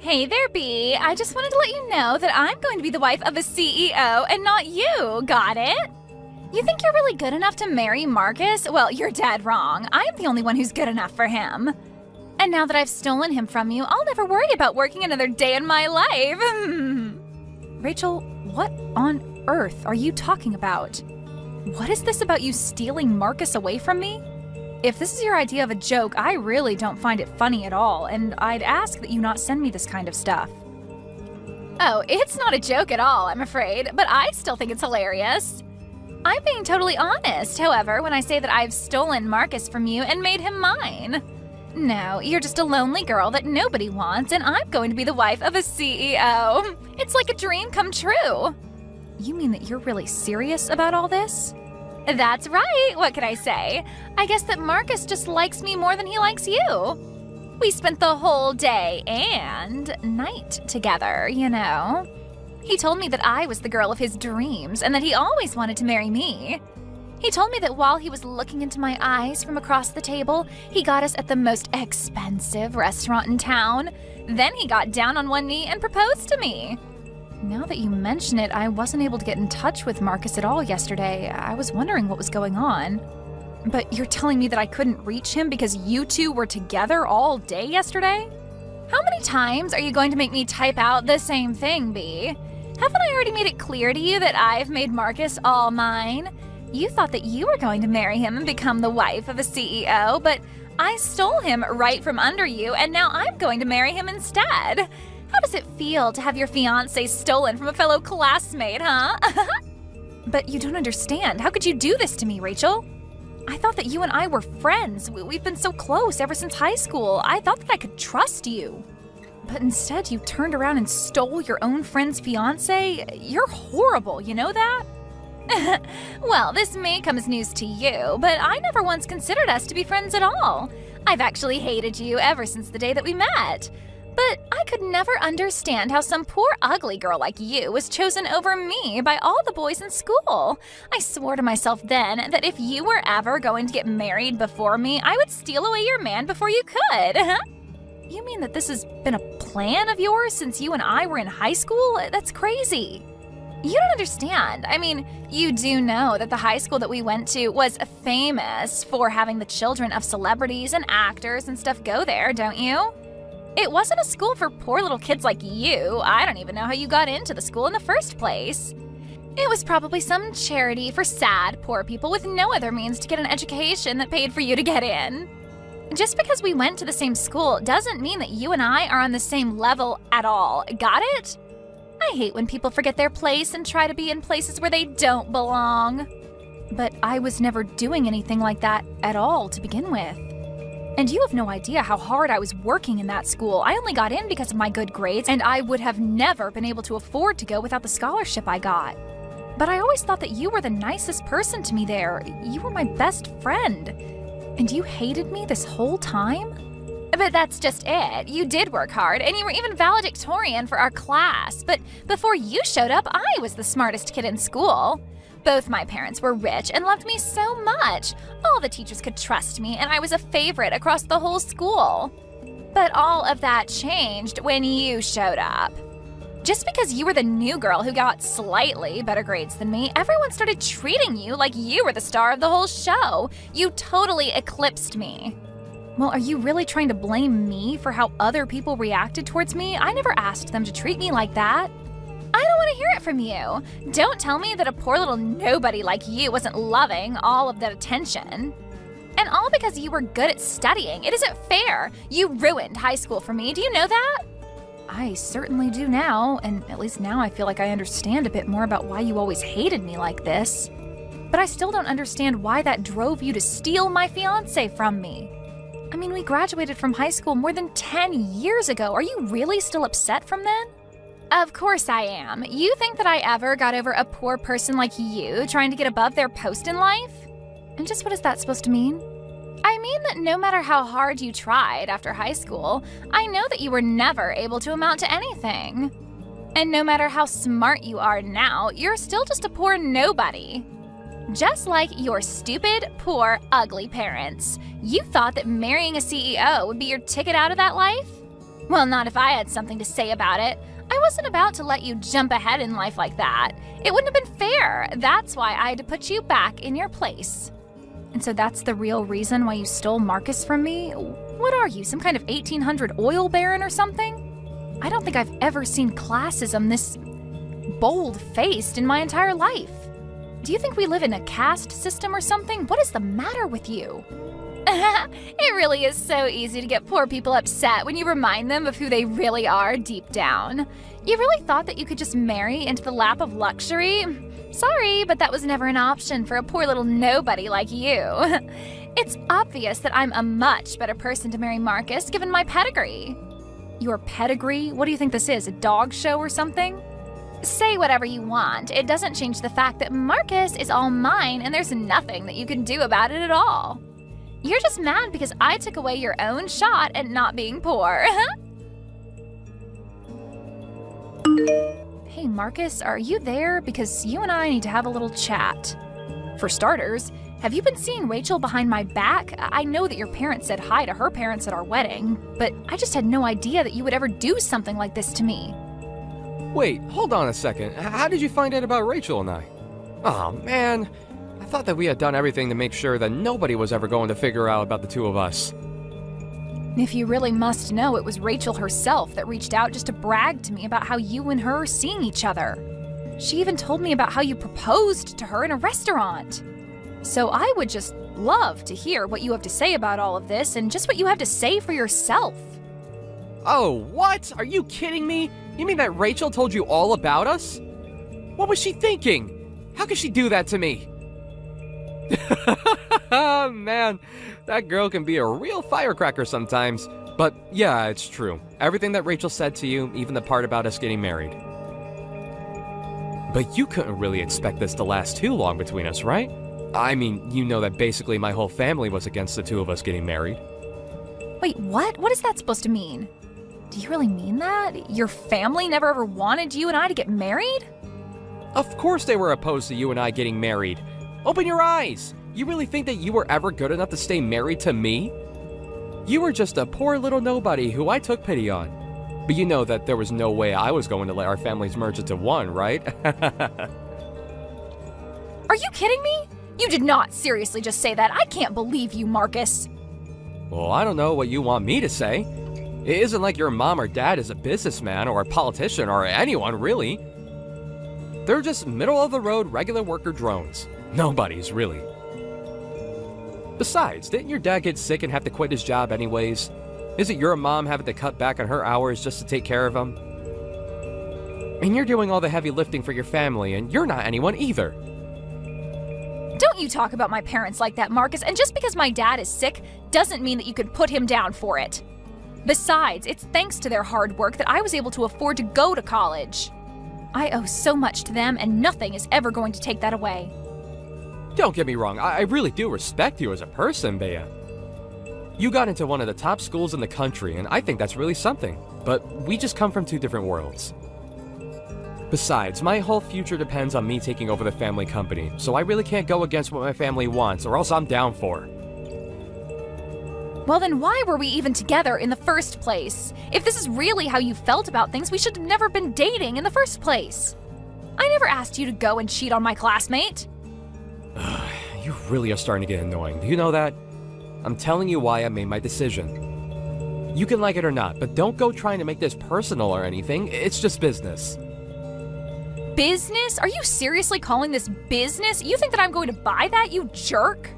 Hey there, Bee. I just wanted to let you know that I'm going to be the wife of a CEO and not you. Got it? You think you're really good enough to marry Marcus? Well, you're dead wrong. I'm the only one who's good enough for him. And now that I've stolen him from you, I'll never worry about working another day in my life. Rachel, what on earth are you talking about? What is this about you stealing Marcus away from me? If this is your idea of a joke, I really don't find it funny at all, and I'd ask that you not send me this kind of stuff. Oh, it's not a joke at all, I'm afraid, but I still think it's hilarious. I'm being totally honest, however, when I say that I've stolen Marcus from you and made him mine. No, you're just a lonely girl that nobody wants, and I'm going to be the wife of a CEO. It's like a dream come true. You mean that you're really serious about all this? That's right, what can I say? I guess that Marcus just likes me more than he likes you. We spent the whole day and night together, you know. He told me that I was the girl of his dreams and that he always wanted to marry me. He told me that while he was looking into my eyes from across the table, he got us at the most expensive restaurant in town. Then he got down on one knee and proposed to me. Now that you mention it, I wasn't able to get in touch with Marcus at all yesterday. I was wondering what was going on. But you're telling me that I couldn't reach him because you two were together all day yesterday? How many times are you going to make me type out the same thing, Bee? Haven't I already made it clear to you that I've made Marcus all mine? You thought that you were going to marry him and become the wife of a CEO, but I stole him right from under you, and now I'm going to marry him instead. How does it feel to have your fiancé stolen from a fellow classmate, huh? But you don't understand. How could you do this to me, Rachel? I thought that you and I were friends. We've been so close ever since high school. I thought that I could trust you. But instead, you turned around and stole your own friend's fiancé? You're horrible, you know that? Well, this may come as news to you, but I never once considered us to be friends at all. I've actually hated you ever since the day that we met. But I could never understand how some poor ugly girl like you was chosen over me by all the boys in school. I swore to myself then that if you were ever going to get married before me, I would steal away your man before you could. You mean that this has been a plan of yours since you and I were in high school? That's crazy. You don't understand. I mean, you do know that the high school that we went to was famous for having the children of celebrities and actors and stuff go there, don't you? It wasn't a school for poor little kids like you. I don't even know how you got into the school in the first place. It was probably some charity for sad, poor people with no other means to get an education that paid for you to get in. Just because we went to the same school doesn't mean that you and I are on the same level at all. Got it? I hate when people forget their place and try to be in places where they don't belong. But I was never doing anything like that at all to begin with. And you have no idea how hard I was working in that school. I only got in because of my good grades, and I would have never been able to afford to go without the scholarship I got. But I always thought that you were the nicest person to me there. You were my best friend. And you hated me this whole time? But that's just it. You did work hard, and you were even valedictorian for our class. But before you showed up, I was the smartest kid in school. Both my parents were rich and loved me so much. All the teachers could trust me, and I was a favorite across the whole school. But all of that changed when you showed up. Just because you were the new girl who got slightly better grades than me, everyone started treating you like you were the star of the whole show. You totally eclipsed me. Well, are you really trying to blame me for how other people reacted towards me? I never asked them to treat me like that. I don't want to hear it from you. Don't tell me that a poor little nobody like you wasn't loving all of that attention. And all because you were good at studying. It isn't fair. You ruined high school for me. Do you know that? I certainly do now, and at least now I feel like I understand a bit more about why you always hated me like this. But I still don't understand why that drove you to steal my fiancé from me. I mean, we graduated from high school more than 10 years ago. Are you really still upset from then? Of course I am. You think that I ever got over a poor person like you trying to get above their post in life? And just what is that supposed to mean? I mean that no matter how hard you tried after high school, I know that you were never able to amount to anything. And no matter how smart you are now, you're still just a poor nobody. Just like your stupid, poor, ugly parents. You thought that marrying a CEO would be your ticket out of that life? Well, not if I had something to say about it. I wasn't about to let you jump ahead in life like that. It wouldn't have been fair. That's why I had to put you back in your place. And so that's the real reason why you stole Marcus from me? What are you, some kind of 1800 oil baron or something? I don't think I've ever seen classism this bold-faced in my entire life. Do you think we live in a caste system or something? What is the matter with you? It really is so easy to get poor people upset when you remind them of who they really are deep down. You really thought that you could just marry into the lap of luxury? Sorry, but that was never an option for a poor little nobody like you. It's obvious that I'm a much better person to marry Marcus given my pedigree. Your pedigree? What do you think this is, a dog show or something? Say whatever you want. It doesn't change the fact that Marcus is all mine and there's nothing that you can do about it at all. You're just mad because I took away your own shot at not being poor. Hey, Marcus, are you there? Because you and I need to have a little chat. For starters, have you been seeing Rachel behind my back? I know that your parents said hi to her parents at our wedding, but I just had no idea that you would ever do something like this to me. Wait, hold on a second. How did you find out about Rachel and I? Oh, man. I thought that we had done everything to make sure that nobody was ever going to figure out about the two of us. If you really must know, it was Rachel herself that reached out just to brag to me about how you and her are seeing each other. She even told me about how you proposed to her in a restaurant. So I would just love to hear what you have to say about all of this and just what you have to say for yourself. Oh, what? Are you kidding me? You mean that Rachel told you all about us? What was she thinking? How could she do that to me? Man, that girl can be a real firecracker sometimes. But yeah, it's true. Everything that Rachel said to you, even the part about us getting married. But you couldn't really expect this to last too long between us, right? I mean, you know that basically my whole family was against the two of us getting married. Wait, what? What is that supposed to mean? Do you really mean that? Your family never ever wanted you and I to get married? Of course they were opposed to you and I getting married. Open your eyes! You really think that you were ever good enough to stay married to me? You were just a poor little nobody who I took pity on. But you know that there was no way I was going to let our families merge into one, right? Are you kidding me? You did not seriously just say that. I can't believe you, Marcus. Well, I don't know what you want me to say. It isn't like your mom or dad is a businessman or a politician or anyone, really. They're just middle-of-the-road regular worker drones. Nobody's, really. Besides, didn't your dad get sick and have to quit his job anyways? Isn't your mom having to cut back on her hours just to take care of him? And you're doing all the heavy lifting for your family, and you're not anyone either. Don't you talk about my parents like that, Marcus, and just because my dad is sick doesn't mean that you could put him down for it. Besides, it's thanks to their hard work that I was able to afford to go to college. I owe so much to them, and nothing is ever going to take that away. Don't get me wrong, I really do respect you as a person, Bea. You got into one of the top schools in the country, and I think that's really something. But we just come from two different worlds. Besides, my whole future depends on me taking over the family company, so I really can't go against what my family wants, or else I'm down for. Well, then why were we even together in the first place? If this is really how you felt about things, we should have never been dating in the first place. I never asked you to go and cheat on my classmate. You really are starting to get annoying. Do you know that? I'm telling you why I made my decision. You can like it or not, but don't go trying to make this personal or anything. It's just business. Business? Are you seriously calling this business? You think that I'm going to buy that, you jerk?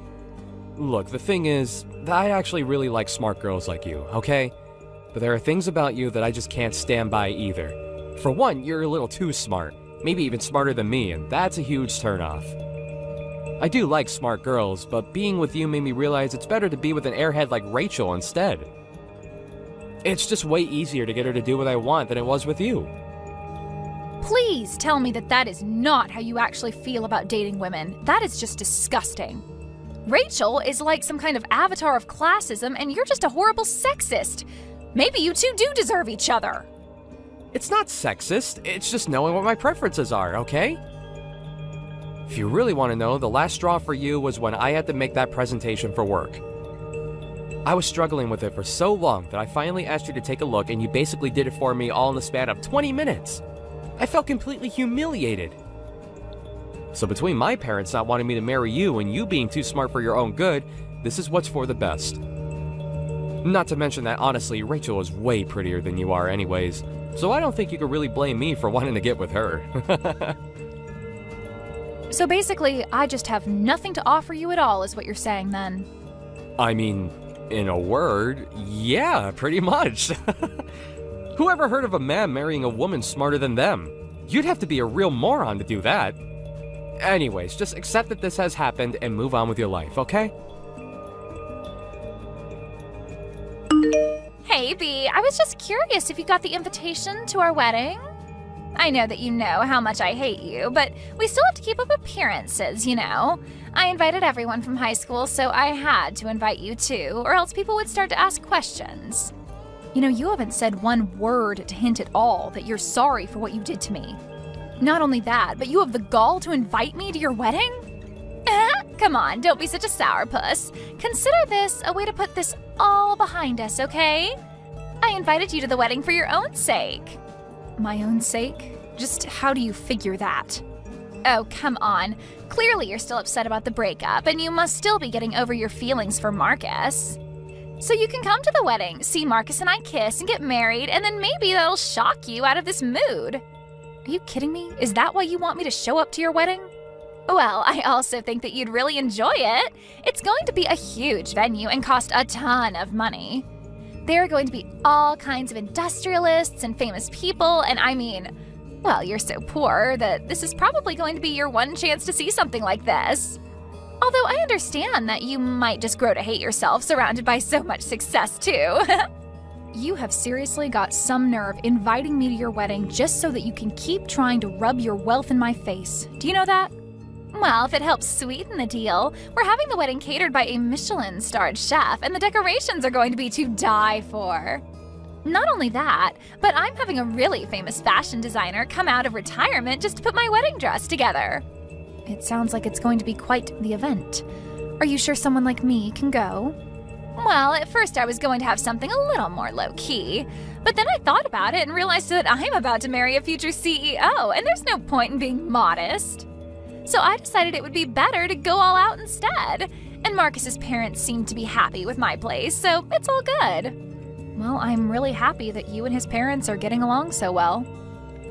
Look, the thing is, I actually really like smart girls like you, okay? But there are things about you that I just can't stand by either. For one, you're a little too smart. Maybe even smarter than me, and that's a huge turnoff. I do like smart girls, but being with you made me realize it's better to be with an airhead like Rachel instead. It's just way easier to get her to do what I want than it was with you. Please tell me that that is not how you actually feel about dating women. That is just disgusting. Rachel is like some kind of avatar of classism, and you're just a horrible sexist. Maybe you two do deserve each other. It's not sexist, it's just knowing what my preferences are, okay? If you really want to know, the last straw for you was when I had to make that presentation for work. I was struggling with it for so long that I finally asked you to take a look and you basically did it for me all in the span of 20 minutes. I felt completely humiliated. So between my parents not wanting me to marry you and you being too smart for your own good, this is what's for the best. Not to mention that honestly, Rachel is way prettier than you are anyways, so I don't think you could really blame me for wanting to get with her. So basically, I just have nothing to offer you at all, is what you're saying then. I mean, in a word, yeah, pretty much. Who ever heard of a man marrying a woman smarter than them? You'd have to be a real moron to do that. Anyways, just accept that this has happened and move on with your life, okay? Hey, B, I was just curious if you got the invitation to our wedding. I know that you know how much I hate you, but we still have to keep up appearances, you know? I invited everyone from high school, so I had to invite you too, or else people would start to ask questions. You know, you haven't said one word to hint at all that you're sorry for what you did to me. Not only that, but you have the gall to invite me to your wedding? Come on, don't be such a sourpuss. Consider this a way to put this all behind us, okay? I invited you to the wedding for your own sake. My own sake? Just how do you figure that? Oh, come on. Clearly you're still upset about the breakup, and you must still be getting over your feelings for Marcus. So you can come to the wedding, see Marcus and I kiss and get married, and then maybe that'll shock you out of this mood. Are you kidding me? Is that why you want me to show up to your wedding? Well, I also think that you'd really enjoy it. It's going to be a huge venue and cost a ton of money. There are going to be all kinds of industrialists and famous people, and I mean, well, you're so poor that this is probably going to be your one chance to see something like this. Although I understand that you might just grow to hate yourself surrounded by so much success, too. You have seriously got some nerve inviting me to your wedding just so that you can keep trying to rub your wealth in my face. Do you know that? Well, if it helps sweeten the deal, we're having the wedding catered by a Michelin-starred chef, and the decorations are going to be to die for. Not only that, but I'm having a really famous fashion designer come out of retirement just to put my wedding dress together. It sounds like it's going to be quite the event. Are you sure someone like me can go? Well, at first I was going to have something a little more low-key, but then I thought about it and realized that I'm about to marry a future CEO, and there's no point in being modest. So I decided it would be better to go all out instead, and Marcus's parents seemed to be happy with my place, so it's all good. Well, I'm really happy that you and his parents are getting along so well.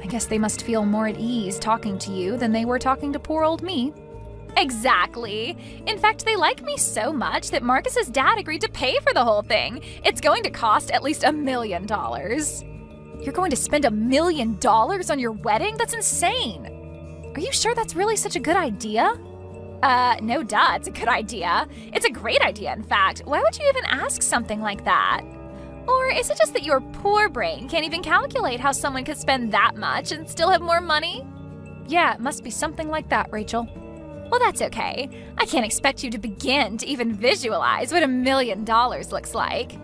I guess they must feel more at ease talking to you than they were talking to poor old me. Exactly. In fact, they like me so much that Marcus's dad agreed to pay for the whole thing. It's going to cost at least $1 million. You're going to spend $1 million on your wedding? That's insane. Are you sure that's really such a good idea? No duh, it's a good idea. It's a great idea, in fact. Why would you even ask something like that? Or is it just that your poor brain can't even calculate how someone could spend that much and still have more money? Yeah, it must be something like that, Rachel. Well, that's okay. I can't expect you to begin to even visualize what $1 million looks like.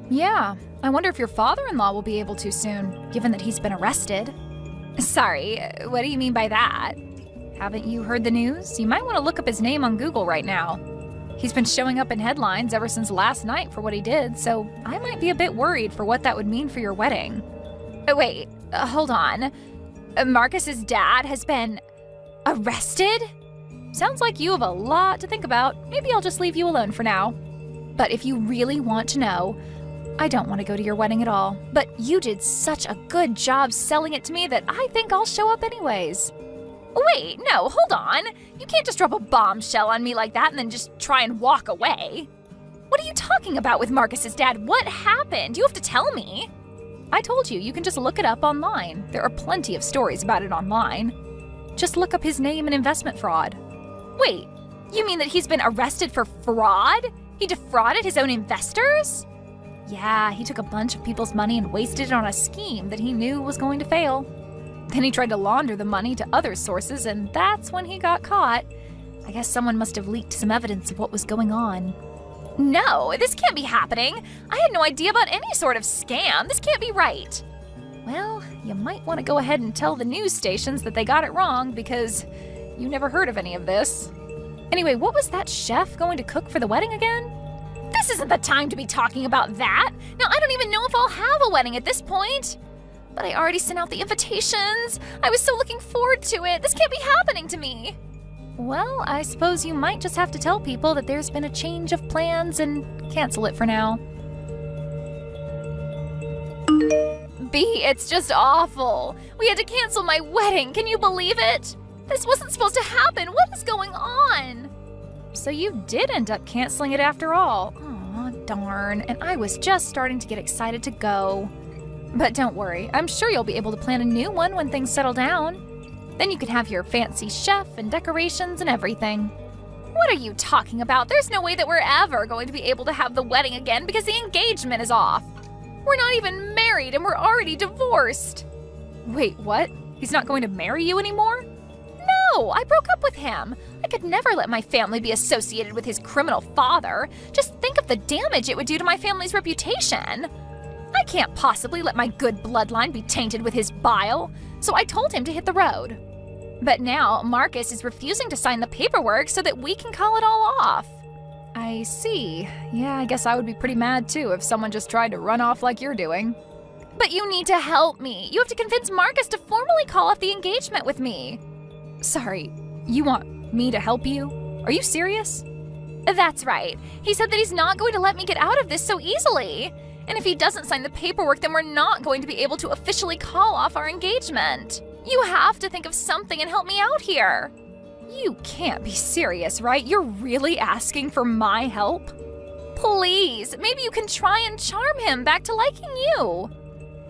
Yeah, I wonder if your father-in-law will be able to soon, given that he's been arrested. Sorry, what do you mean by that? Haven't you heard the news? You might want to look up his name on Google right now. He's been showing up in headlines ever since last night for what he did, so I might be a bit worried for what that would mean for your wedding. Wait, hold on. Marcus's dad has been arrested? Sounds like you have a lot to think about. Maybe I'll just leave you alone for now. But if you really want to know, I don't want to go to your wedding at all. But you did such a good job selling it to me that I think I'll show up anyways. Wait, no, hold on. You can't just drop a bombshell on me like that and then just try and walk away. What are you talking about with Marcus's dad? What happened? You have to tell me. I told you, you can just look it up online. There are plenty of stories about it online. Just look up his name and investment fraud. Wait, you mean that he's been arrested for fraud? He defrauded his own investors? Yeah, he took a bunch of people's money and wasted it on a scheme that he knew was going to fail. Then he tried to launder the money to other sources, and that's when he got caught. I guess someone must have leaked some evidence of what was going on. No, this can't be happening. I had no idea about any sort of scam. This can't be right. Well, you might want to go ahead and tell the news stations that they got it wrong because you never heard of any of this. Anyway, what was that chef going to cook for the wedding again? This isn't the time to be talking about that. Now, I don't even know if I'll have a wedding at this point. But I already sent out the invitations. I was so looking forward to it. This can't be happening to me. Well, I suppose you might just have to tell people that there's been a change of plans and cancel it for now. B, it's just awful. We had to cancel my wedding. Can you believe it? This wasn't supposed to happen. What is going on? So you did end up canceling it after all. Aw, darn. And I was just starting to get excited to go. But don't worry, I'm sure you'll be able to plan a new one when things settle down. Then you could have your fancy chef and decorations and everything. What are you talking about? There's no way that we're ever going to be able to have the wedding again because the engagement is off. We're not even married and we're already divorced. Wait, what? He's not going to marry you anymore? No, I broke up with him. I could never let my family be associated with his criminal father. Just think of the damage it would do to my family's reputation. I can't possibly let my good bloodline be tainted with his bile, so I told him to hit the road. But now Marcus is refusing to sign the paperwork so that we can call it all off. I see. Yeah, I guess I would be pretty mad too if someone just tried to run off like you're doing. But you need to help me. You have to convince Marcus to formally call off the engagement with me. Sorry, you want me to help you? Are you serious? That's right. He said that he's not going to let me get out of this so easily. And if he doesn't sign the paperwork, then we're not going to be able to officially call off our engagement. You have to think of something and help me out here. You can't be serious, right? You're really asking for my help? Please, maybe you can try and charm him back to liking you.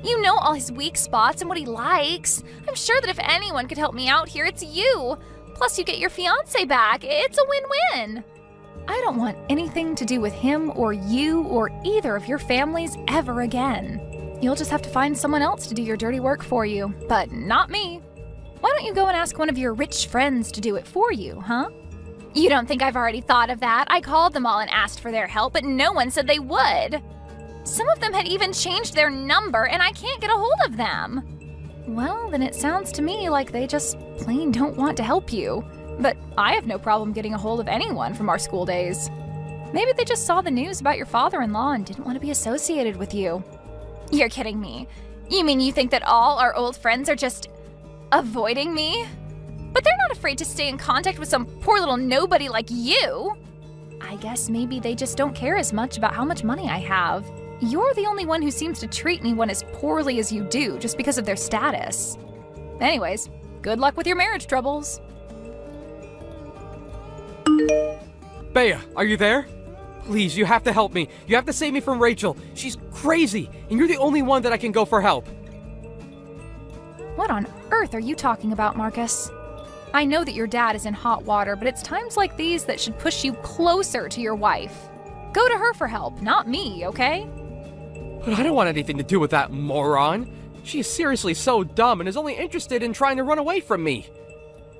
You know all his weak spots and what he likes. I'm sure that if anyone could help me out here, it's you. Plus, you get your fiancé back. It's a win-win. I don't want anything to do with him or you or either of your families ever again. You'll just have to find someone else to do your dirty work for you, but not me. Why don't you go and ask one of your rich friends to do it for you, huh? You don't think I've already thought of that? I called them all and asked for their help, but no one said they would. Some of them had even changed their number, and I can't get a hold of them. Well, then it sounds to me like they just plain don't want to help you. But I have no problem getting a hold of anyone from our school days. Maybe they just saw the news about your father-in-law and didn't want to be associated with you. You're kidding me. You mean you think that all our old friends are just avoiding me? But they're not afraid to stay in contact with some poor little nobody like you. I guess maybe they just don't care as much about how much money I have. You're the only one who seems to treat anyone as poorly as you do just because of their status. Anyways, good luck with your marriage troubles. Bea, are you there? Please, you have to help me. You have to save me from Rachel. She's crazy, and you're the only one that I can go for help. What on earth are you talking about, Marcus? I know that your dad is in hot water, but it's times like these that should push you closer to your wife. Go to her for help, not me, okay? But I don't want anything to do with that moron. She is seriously so dumb and is only interested in trying to run away from me.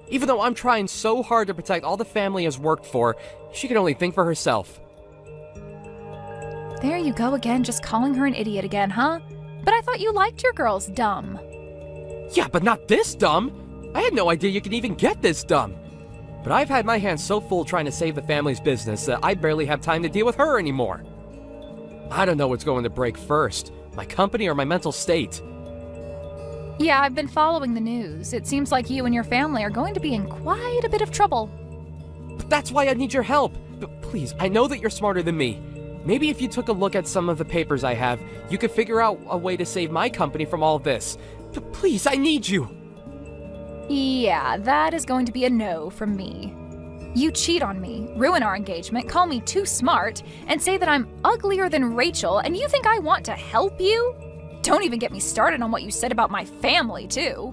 Even though I'm trying so hard to protect all the family has worked for, she can only think for herself. There you go again, just calling her an idiot again, huh? But I thought you liked your girls dumb. Yeah, but not this dumb. I had no idea you could even get this dumb. But I've had my hands so full trying to save the family's business that I barely have time to deal with her anymore. I don't know what's going to break first, my company or my mental state. Yeah, I've been following the news. It seems like you and your family are going to be in quite a bit of trouble. But that's why I need your help. But please, I know that you're smarter than me. Maybe if you took a look at some of the papers I have, you could figure out a way to save my company from all of this. But please, I need you. Yeah, that is going to be a no from me. You cheat on me, ruin our engagement, call me too smart, and say that I'm uglier than Rachel, and you think I want to help you? Don't even get me started on what you said about my family, too.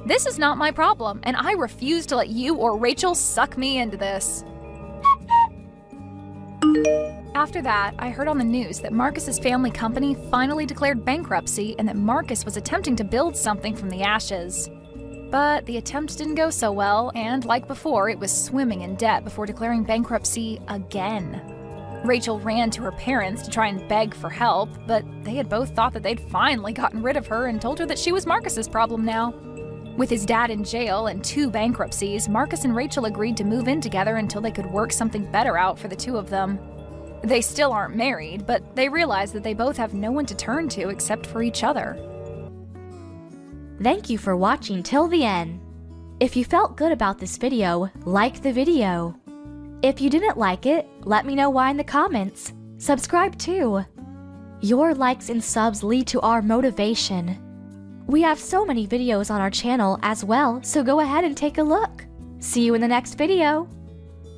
This is not my problem, and I refuse to let you or Rachel suck me into this. After that, I heard on the news that Marcus's family company finally declared bankruptcy and that Marcus was attempting to build something from the ashes. But the attempt didn't go so well, and like before, it was swimming in debt before declaring bankruptcy again. Rachel ran to her parents to try and beg for help, but they had both thought that they'd finally gotten rid of her and told her that she was Marcus's problem now. With his dad in jail and 2 bankruptcies, Marcus and Rachel agreed to move in together until they could work something better out for the two of them. They still aren't married, but they realize that they both have no one to turn to except for each other. Thank you for watching till the end. If you felt good about this video, like the video. If you didn't like it, let me know why in the comments. Subscribe too. Your likes and subs lead to our motivation. We have so many videos on our channel as well, so go ahead and take a look. See you in the next video.